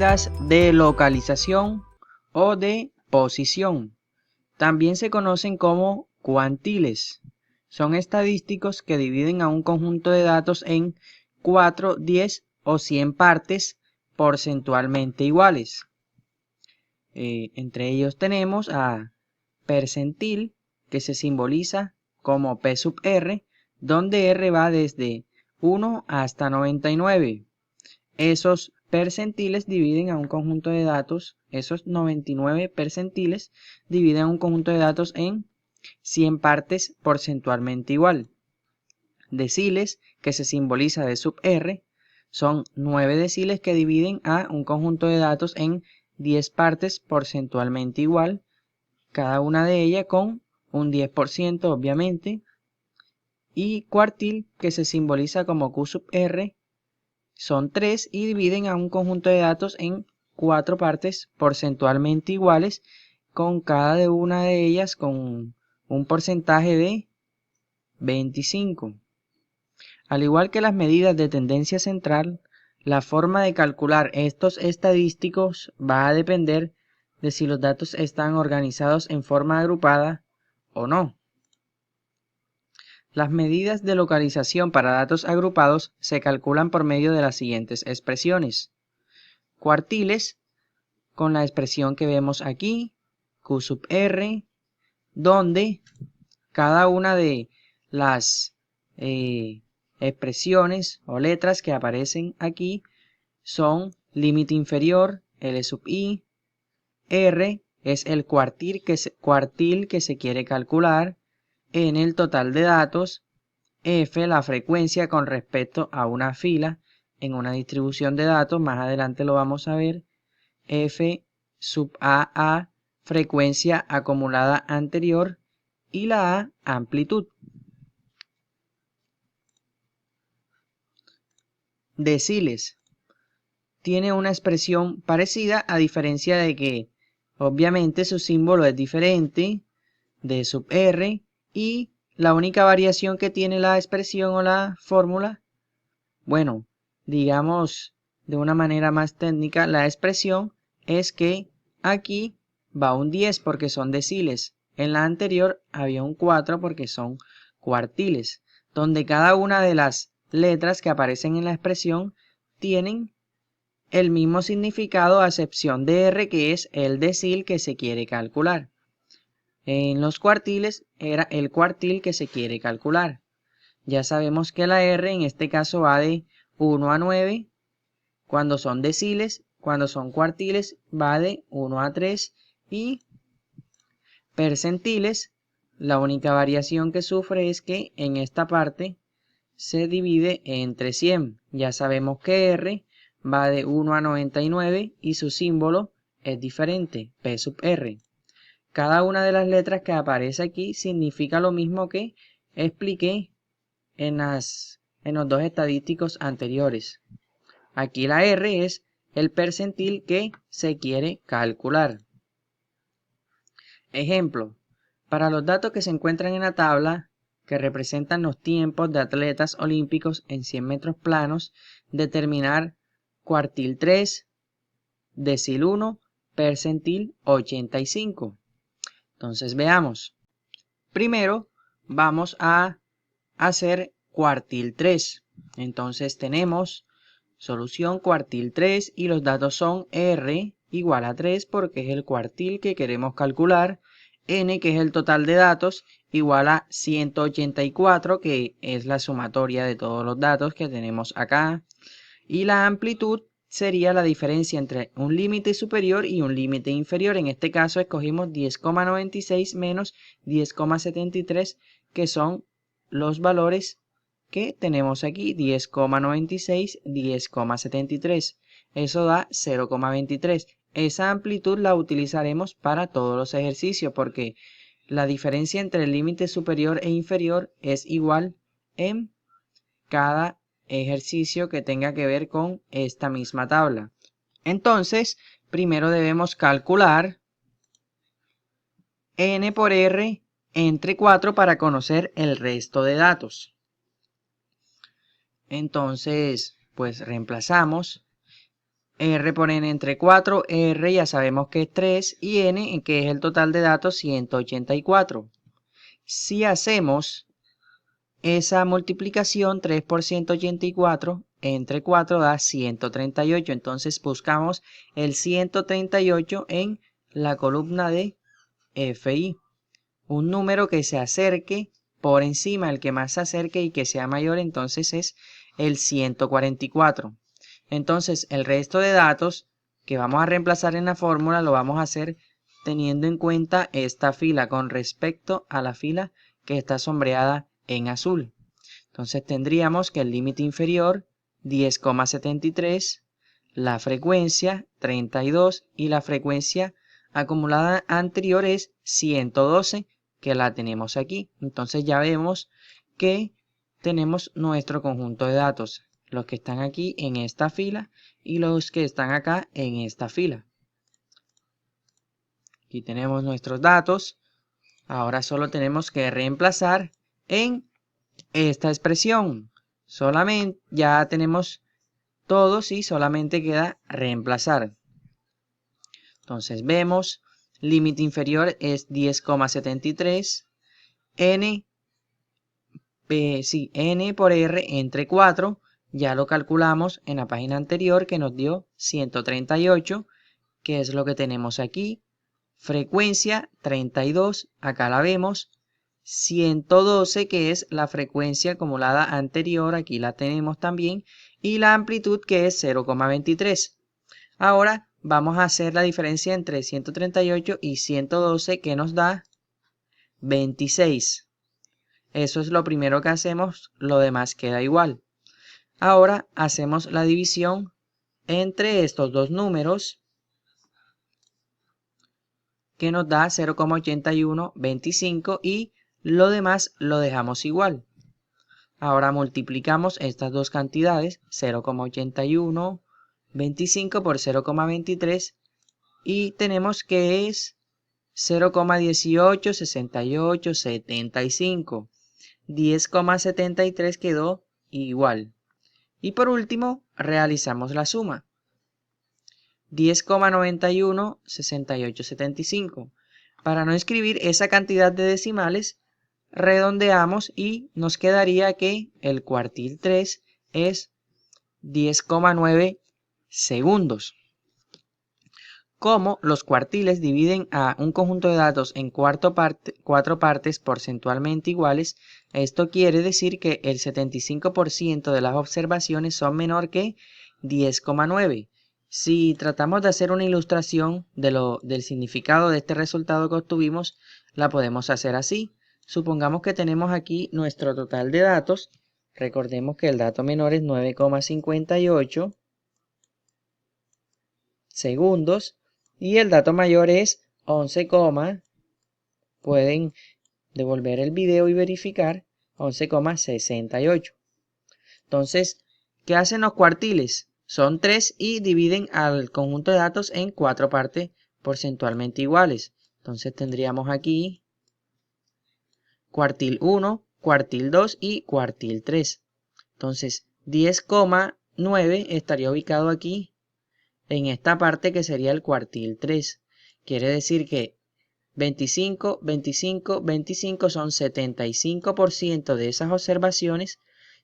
medidas de localización o de posición. También se conocen como cuantiles. Son estadísticos que dividen a un conjunto de datos en 4, 10 o 100 partes porcentualmente iguales. Entre ellos tenemos a percentil, que se simboliza como P sub R, donde R va desde 1 hasta 99. Esos percentiles dividen a un conjunto de datos, esos 99 percentiles dividen a un conjunto de datos en 100 partes porcentualmente igual. Deciles, que se simboliza de sub R, son 9 deciles que dividen a un conjunto de datos en 10 partes porcentualmente igual, cada una de ellas con un 10% obviamente. Y cuartil, que se simboliza como Q sub R, son 3 y dividen a un conjunto de datos en 4 partes porcentualmente iguales, con cada una de ellas con un porcentaje de 25. Al igual que las medidas de tendencia central, la forma de calcular estos estadísticos va a depender de si los datos están organizados en forma agrupada o no. Las medidas de localización para datos agrupados se calculan por medio de las siguientes expresiones. Cuartiles, con la expresión que vemos aquí, Q sub R, donde cada una de las expresiones o letras que aparecen aquí son límite inferior, L sub I, R es el cuartil que se quiere calcular, N el total de datos, F la frecuencia con respecto a una fila en una distribución de datos, más adelante lo vamos a ver, F sub A, frecuencia acumulada anterior, y la A, amplitud. Deciles. Tiene una expresión parecida, a diferencia de que obviamente su símbolo es diferente, D sub R, y la única variación que tiene la expresión o la fórmula, bueno, digamos de una manera más técnica, la expresión es que aquí va un 10 porque son deciles. En la anterior había un 4 porque son cuartiles, donde cada una de las letras que aparecen en la expresión tienen el mismo significado a excepción de R, que es el decil que se quiere calcular. En los cuartiles era el cuartil que se quiere calcular. Ya sabemos que la R en este caso va de 1 a 9, cuando son deciles, cuando son cuartiles va de 1 a 3, y percentiles, la única variación que sufre es que en esta parte se divide entre 100. Ya sabemos que R va de 1 a 99 y su símbolo es diferente, P sub R. Cada una de las letras que aparece aquí significa lo mismo que expliqué en los dos estadísticos anteriores. Aquí la R es el percentil que se quiere calcular. Ejemplo, para los datos que se encuentran en la tabla, que representan los tiempos de atletas olímpicos en 100 metros planos, determinar cuartil 3, decil 1, percentil 85. Entonces veamos. Primero vamos a hacer cuartil 3. Entonces tenemos solución cuartil 3 y los datos son R igual a 3 porque es el cuartil que queremos calcular, N que es el total de datos igual a 184 que es la sumatoria de todos los datos que tenemos acá, y la amplitud sería la diferencia entre un límite superior y un límite inferior. En este caso escogimos 10,96 menos 10,73 que son los valores que tenemos aquí, 10,96, 10,73. Eso da 0,23. Esa amplitud la utilizaremos para todos los ejercicios porque la diferencia entre el límite superior e inferior es igual en cada ejercicio que tenga que ver con esta misma tabla. Entonces, primero debemos calcular N por R entre 4 para conocer el resto de datos. Entonces, pues reemplazamos R por n entre 4, R ya sabemos que es 3 y n que es el total de datos 184. Si hacemos esa multiplicación, 3 por 184 entre 4 da 138. Entonces buscamos el 138 en la columna de FI. Un número que se acerque por encima, el que más se acerque y que sea mayor, entonces es el 144. Entonces el resto de datos que vamos a reemplazar en la fórmula lo vamos a hacer teniendo en cuenta esta fila con respecto a la fila que está sombreada en azul. Entonces tendríamos que el límite inferior 10,73, la frecuencia 32 y la frecuencia acumulada anterior es 112, que la tenemos aquí. Entonces ya vemos que tenemos nuestro conjunto de datos, los que están aquí en esta fila y los que están acá en esta fila. Aquí tenemos nuestros datos. Ahora solo tenemos que reemplazar en esta expresión. Solamente ya tenemos todos y solamente queda reemplazar. Entonces vemos, límite inferior es 10,73, n por r entre 4, ya lo calculamos en la página anterior que nos dio 138, que es lo que tenemos aquí. Frecuencia 32, acá la vemos. 112, que es la frecuencia acumulada anterior, aquí la tenemos también. Y la amplitud, que es 0,23. Ahora vamos a hacer la diferencia entre 138 y 112, que nos da 26. Eso es lo primero que hacemos, lo demás queda igual. Ahora hacemos la división entre estos dos números, que nos da 0,8125 y lo demás lo dejamos igual. Ahora multiplicamos estas dos cantidades, 0,8125 por 0,23 y tenemos que es 0,186875. 10,73 quedó igual. Y por último, realizamos la suma. 10,916875. Para no escribir esa cantidad de decimales, redondeamos y nos quedaría que el cuartil 3 es 10,9 segundos. Como los cuartiles dividen a un conjunto de datos en cuatro partes porcentualmente iguales, esto quiere decir que el 75% de las observaciones son menor que 10,9. Si tratamos de hacer una ilustración del significado de este resultado que obtuvimos, la podemos hacer así. Supongamos que tenemos aquí nuestro total de datos. Recordemos que el dato menor es 9,58 segundos y el dato mayor es 11, pueden devolver el video y verificar, 11,68. Entonces, ¿qué hacen los cuartiles? Son 3 y dividen al conjunto de datos en 4 partes porcentualmente iguales. Entonces tendríamos aquí cuartil 1, cuartil 2 y cuartil 3. Entonces 10,9 estaría ubicado aquí en esta parte que sería el cuartil 3. Quiere decir que 25, 25, 25 son 75% de esas observaciones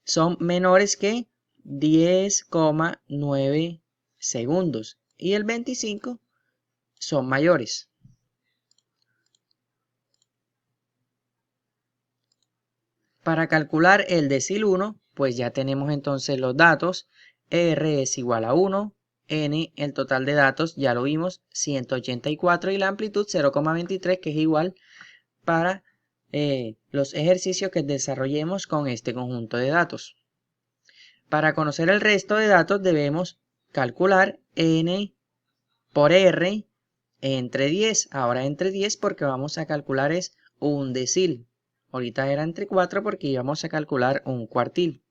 son menores que 10,9 segundos y el 25 son mayores. Para calcular el decil 1, pues ya tenemos entonces los datos. R es igual a 1, N, el total de datos, ya lo vimos, 184 y la amplitud 0,23, que es igual para los ejercicios que desarrollemos con este conjunto de datos. Para conocer el resto de datos debemos calcular N por R entre 10. Ahora entre 10 porque vamos a calcular es un decil. Ahorita era entre 4 porque íbamos a calcular un cuartil.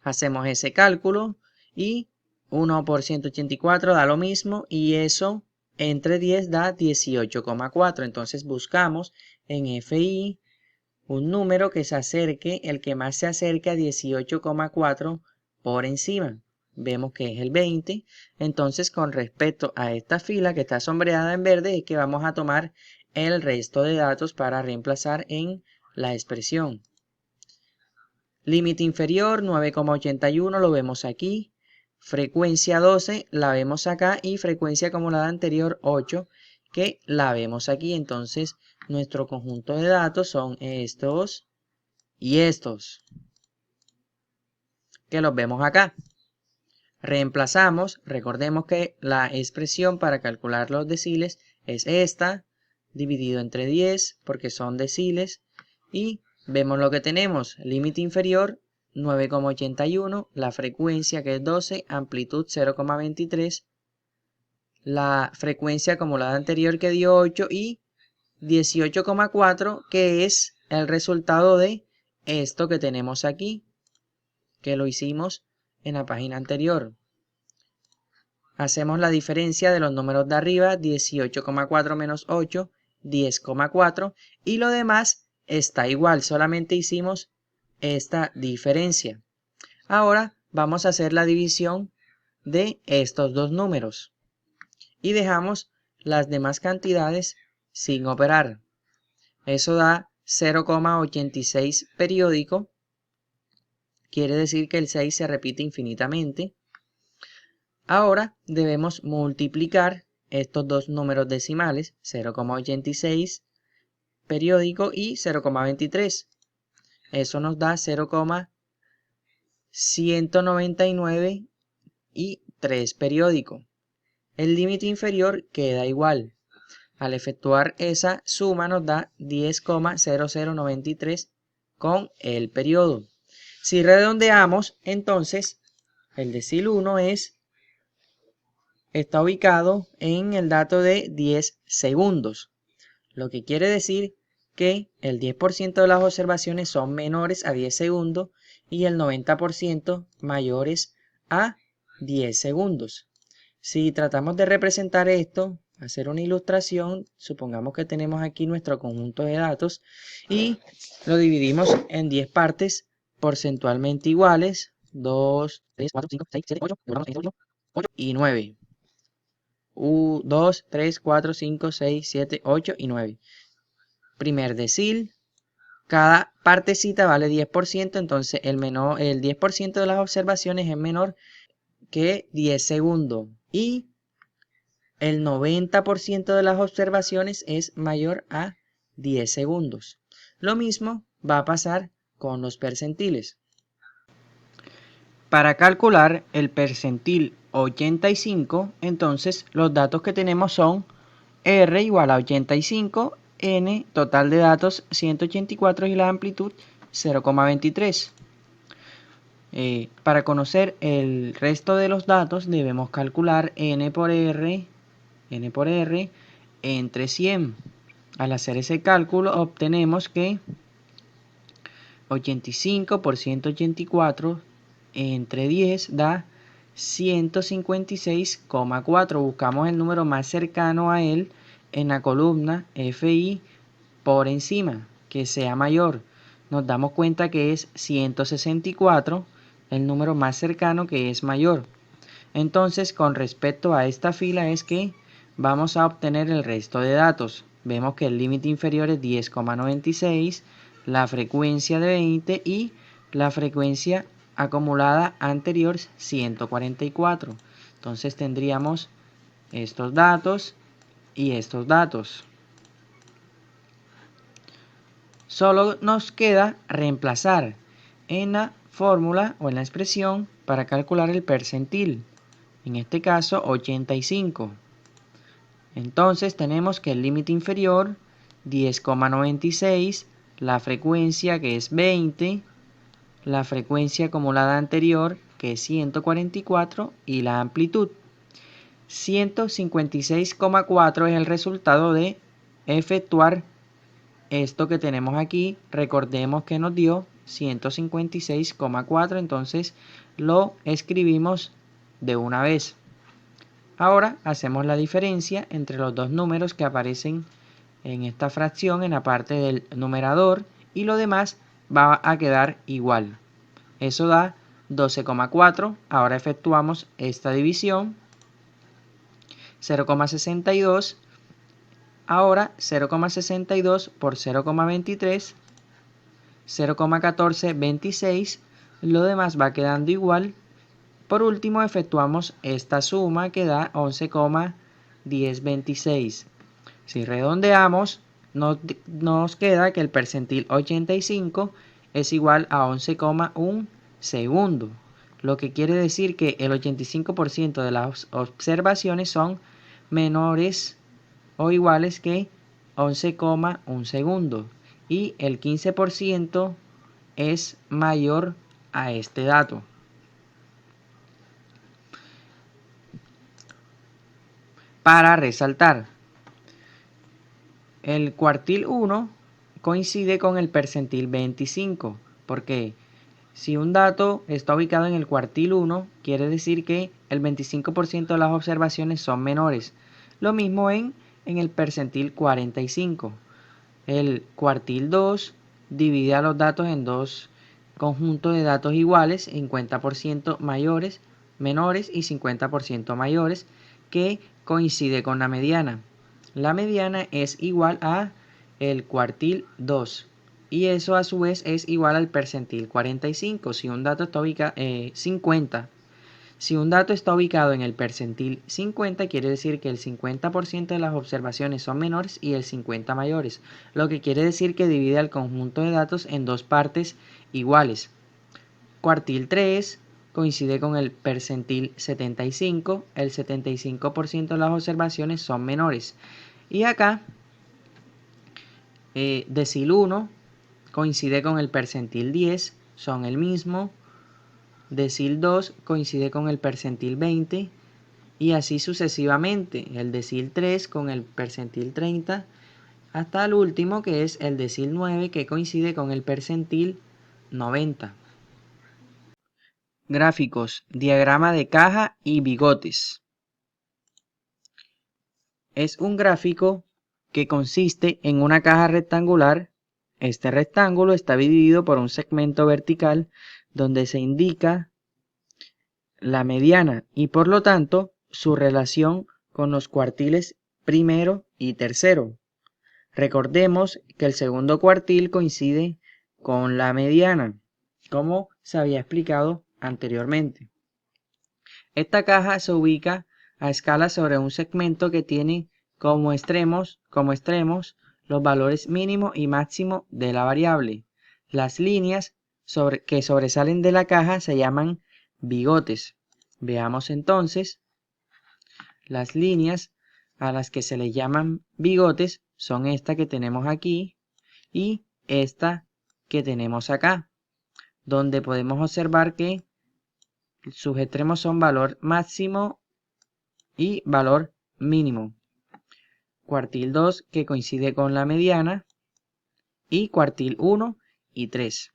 Hacemos ese cálculo y 1 por 184 da lo mismo y eso entre 10 da 18,4. Entonces buscamos en FI un número que se acerque, el que más se acerque a 18,4 por encima. vemos que es el 20. Entonces, con respecto a esta fila que está sombreada en verde, es que vamos a tomar el resto de datos para reemplazar en la expresión. Límite inferior 9,81 lo vemos aquí. Frecuencia 12 la vemos acá y frecuencia acumulada anterior 8 que la vemos aquí. Entonces nuestro conjunto de datos son estos y estos que los vemos acá. Reemplazamos, recordemos que la expresión para calcular los deciles es esta, dividido entre 10 porque son deciles y vemos lo que tenemos, límite inferior 9,81, la frecuencia que es 12, amplitud 0,23, la frecuencia acumulada anterior que dio 8 y 18,4 que es el resultado de esto que tenemos aquí, que lo hicimos en la página anterior. Hacemos la diferencia de los números de arriba, 18,4 menos 8, 10,4 y lo demás está igual, solamente hicimos esta diferencia. Ahora vamos a hacer la división de estos dos números y dejamos las demás cantidades sin operar. Eso da 0,86 periódico, quiere decir que el 6 se repite infinitamente. Ahora debemos multiplicar estos dos números decimales, 0,86 periódico y 0,23. Eso nos da 0,199 y 3 periódico. El límite inferior queda igual. Al efectuar esa suma nos da 10,0093 con el periodo. Si redondeamos, entonces el decil 1 está ubicado en el dato de 10 segundos. Lo que quiere decir que el 10% de las observaciones son menores a 10 segundos y el 90% mayores a 10 segundos. Si tratamos de representar esto, hacer una ilustración, supongamos que tenemos aquí nuestro conjunto de datos y lo dividimos en 10 partes porcentualmente iguales, 2, 3, 4, 5, 6, 7, 8 y 9. 2, 3, 4, 5, 6, 7, 8 y 9. Primer decil, cada partecita vale 10%, entonces el 10% de las observaciones es menor que 10 segundos y el 90% de las observaciones es mayor a 10 segundos. Lo mismo va a pasar con los percentiles. Para calcular el percentil 85, entonces los datos que tenemos son R igual a 85, N total de datos 184 y la amplitud 0,23. Para conocer el resto de los datos debemos calcular N por R entre 100. Al hacer ese cálculo obtenemos que 85 por 184 entre 10 da 156,4. Buscamos el número más cercano a él en la columna FI por encima, que sea mayor. Nos damos cuenta que es 164, el número más cercano que es mayor. Entonces, con respecto a esta fila es que vamos a obtener el resto de datos. Vemos que el límite inferior es 10,96, la frecuencia de 20 y la frecuencia acumulada anterior 144. Entonces tendríamos estos datos y estos datos. Solo nos queda reemplazar en la fórmula o en la expresión para calcular el percentil. En este caso 85. Entonces tenemos que el límite inferior 10,96, la frecuencia que es 20, la frecuencia acumulada anterior que es 144 y la amplitud. 156,4 es el resultado de efectuar esto que tenemos aquí. Recordemos que nos dio 156,4, entonces lo escribimos de una vez. Ahora hacemos la diferencia entre los dos números que aparecen en esta fracción en la parte del numerador y lo demás va a quedar igual. Eso da 12,4. Ahora efectuamos esta división. 0,62. Ahora 0,62 por 0,23. 0,1426. Lo demás va quedando igual. Por último efectuamos esta suma que da 11,1026. Si redondeamos, nos queda que el percentil 85 es igual a 11,1 segundo, lo que quiere decir que el 85% de las observaciones son menores o iguales que 11,1 segundo y el 15% es mayor a este dato. Para resaltar, el cuartil 1 coincide con el percentil 25, porque si un dato está ubicado en el cuartil 1, quiere decir que el 25% de las observaciones son menores. Lo mismo en el percentil 45. El cuartil 2 divide a los datos en dos conjuntos de datos iguales, 50% mayores, menores y 50% mayores, que coincide con la mediana. La mediana es igual a el cuartil 2 y eso a su vez es igual al percentil 45. Si un dato está ubicado 50. Si un dato está ubicado en el percentil 50, quiere decir que el 50% de las observaciones son menores y el 50% mayores, lo que quiere decir que divide al conjunto de datos en dos partes iguales. Cuartil 3 coincide con el percentil 75, el 75% de las observaciones son menores. Y acá, decil 1 coincide con el percentil 10, son el mismo. Decil 2 coincide con el percentil 20 y así sucesivamente. El decil 3 con el percentil 30 hasta el último que es el decil 9 que coincide con el percentil 90. Gráficos, diagrama de caja y bigotes. Es un gráfico que consiste en una caja rectangular. Este rectángulo está dividido por un segmento vertical donde se indica la mediana y por lo tanto su relación con los cuartiles primero y tercero. Recordemos que el segundo cuartil coincide con la mediana, como se había explicado anteriormente. Esta caja se ubica a escala sobre un segmento que tiene como extremos los valores mínimo y máximo de la variable. Las líneas que sobresalen de la caja se llaman bigotes. Veamos entonces, las líneas a las que se les llaman bigotes son esta que tenemos aquí y esta que tenemos acá, donde podemos observar que sus extremos son valor máximo y valor mínimo. Cuartil 2 que coincide con la mediana y cuartil 1 y 3.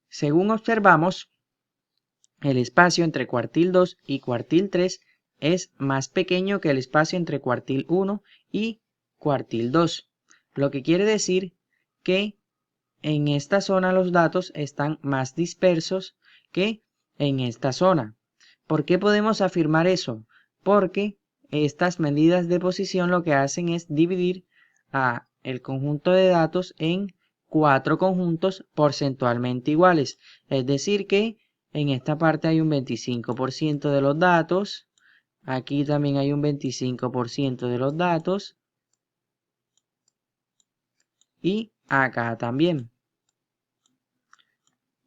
Según observamos, el espacio entre cuartil 2 y cuartil 3 es más pequeño que el espacio entre cuartil 1 y cuartil 2, lo que quiere decir que en esta zona los datos están más dispersos que en esta zona. ¿Por qué podemos afirmar eso? Porque estas medidas de posición lo que hacen es dividir a el conjunto de datos en 4 conjuntos porcentualmente iguales. Es decir que en esta parte hay un 25% de los datos. Aquí también hay un 25% de los datos. Y acá también.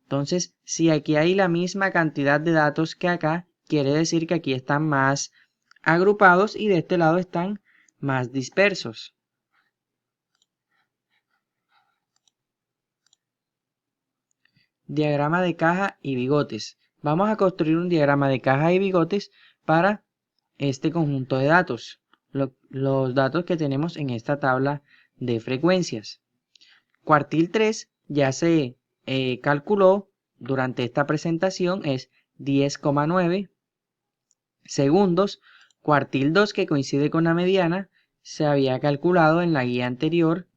Entonces, si aquí hay la misma cantidad de datos que acá, quiere decir que aquí están más agrupados y de este lado están más dispersos. Diagrama de caja y bigotes. Vamos a construir un diagrama de caja y bigotes para este conjunto de datos. Los datos que tenemos en esta tabla de frecuencias. Cuartil 3 ya se calculó durante esta presentación, es 10,9 segundos. Cuartil 2 que coincide con la mediana se había calculado en la guía anterior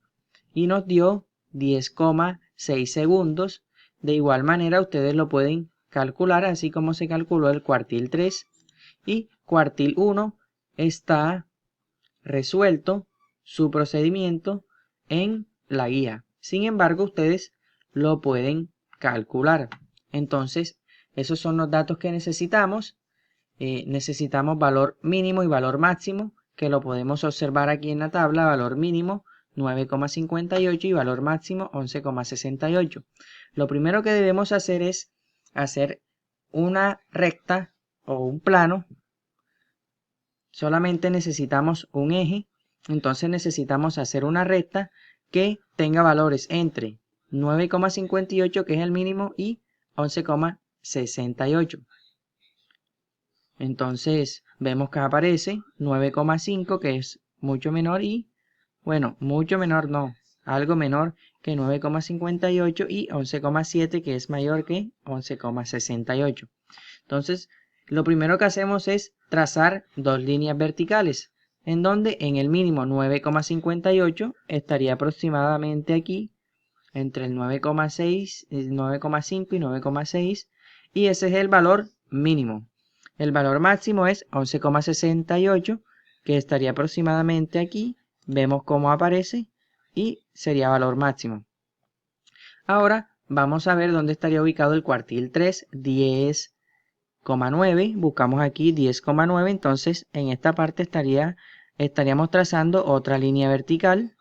y nos dio 10,6 segundos. De igual manera ustedes lo pueden calcular así como se calculó el cuartil 3 y cuartil 1 está resuelto su procedimiento en la guía. Sin embargo, ustedes lo pueden calcular. Entonces, esos son los datos que necesitamos. Necesitamos valor mínimo y valor máximo, que lo podemos observar aquí en la tabla. Valor mínimo 9,58 y valor máximo 11,68. Lo primero que debemos hacer es hacer una recta o un plano. Solamente necesitamos un eje, entonces necesitamos hacer una recta que tenga valores entre 9,58, que es el mínimo, y 11,68. Entonces vemos que aparece 9,5, que es mucho menor, y bueno, mucho menor no, algo menor que 9,58, y 11,7, que es mayor que 11,68. Entonces, lo primero que hacemos es trazar dos líneas verticales, en donde en el mínimo 9,58 estaría aproximadamente aquí, entre el 9,6, 9,5 y 9,6, y ese es el valor mínimo. El valor máximo es 11,68, que estaría aproximadamente aquí. Vemos cómo aparece y sería valor máximo. Ahora vamos a ver dónde estaría ubicado el cuartil 3, 10,9. Buscamos aquí 10,9. Entonces en esta parte estaríamos trazando otra línea vertical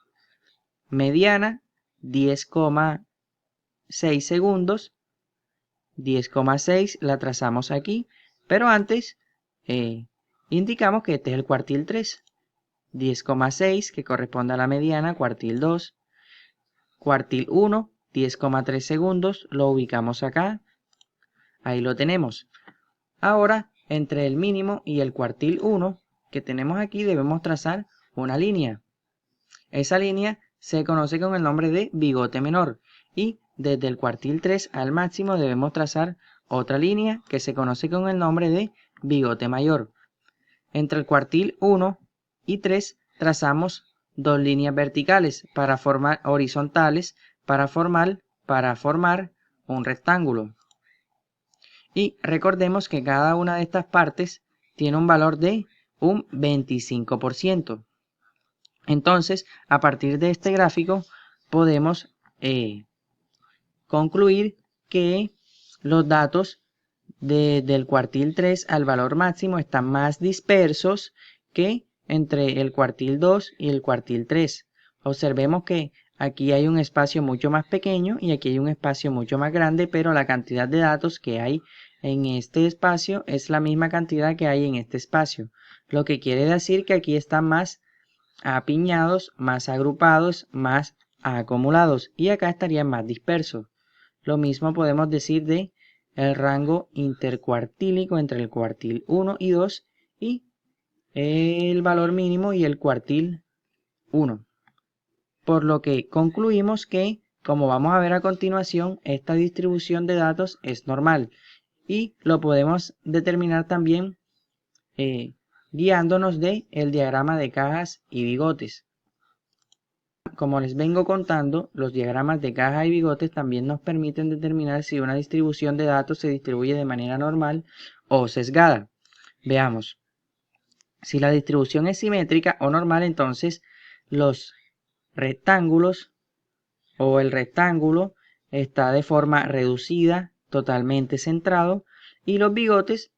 mediana, 10,6 segundos. 10,6 la trazamos aquí, pero antes indicamos que este es el cuartil 3, 10,6 que corresponde a la mediana, cuartil 2, cuartil 1, 10,3 segundos, lo ubicamos acá, ahí lo tenemos. Ahora, entre el mínimo y el cuartil 1 que tenemos aquí debemos trazar una línea. Esa línea se conoce con el nombre de bigote menor y desde el cuartil 3 al máximo debemos trazar otra línea que se conoce con el nombre de bigote mayor. Entre el cuartil 1 y 3 trazamos dos líneas verticales para formar horizontales para formar un rectángulo. Y recordemos que cada una de estas partes tiene un valor de un 25%. Entonces, a partir de este gráfico podemos concluir que los datos del cuartil 3 al valor máximo están más dispersos que entre el cuartil 2 y el cuartil 3. Observemos que aquí hay un espacio mucho más pequeño y aquí hay un espacio mucho más grande, pero la cantidad de datos que hay en este espacio es la misma cantidad que hay en este espacio, lo que quiere decir que aquí están más apiñados, más agrupados, más acumulados, y acá estarían más dispersos. Lo mismo podemos decir de el rango intercuartílico entre el cuartil 1 y 2 y el valor mínimo y el cuartil 1. Por lo que concluimos que, como vamos a ver a continuación, esta distribución de datos es normal y lo podemos determinar también guiándonos de el diagrama de cajas y bigotes. Como les vengo contando, los diagramas de cajas y bigotes también nos permiten determinar si una distribución de datos se distribuye de manera normal o sesgada. Veamos. Si la distribución es simétrica o normal, entonces los rectángulos o el rectángulo está de forma reducida, totalmente centrado, y los bigotes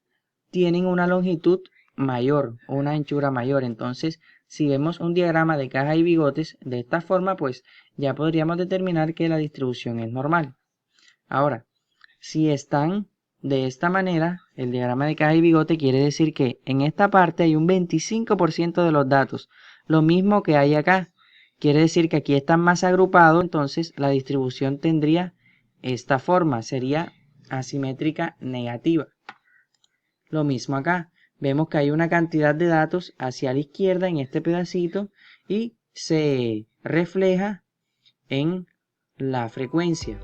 tienen una longitud mayor, una anchura mayor. Entonces, si vemos un diagrama de caja y bigotes de esta forma, pues ya podríamos determinar que la distribución es normal. Ahora, si están de esta manera, el diagrama de caja y bigote quiere decir que en esta parte hay un 25% de los datos, lo mismo que hay acá. Quiere decir que aquí están más agrupados, entonces la distribución tendría esta forma, sería asimétrica negativa. Lo mismo acá, vemos que hay una cantidad de datos hacia la izquierda en este pedacito y se refleja en la frecuencia.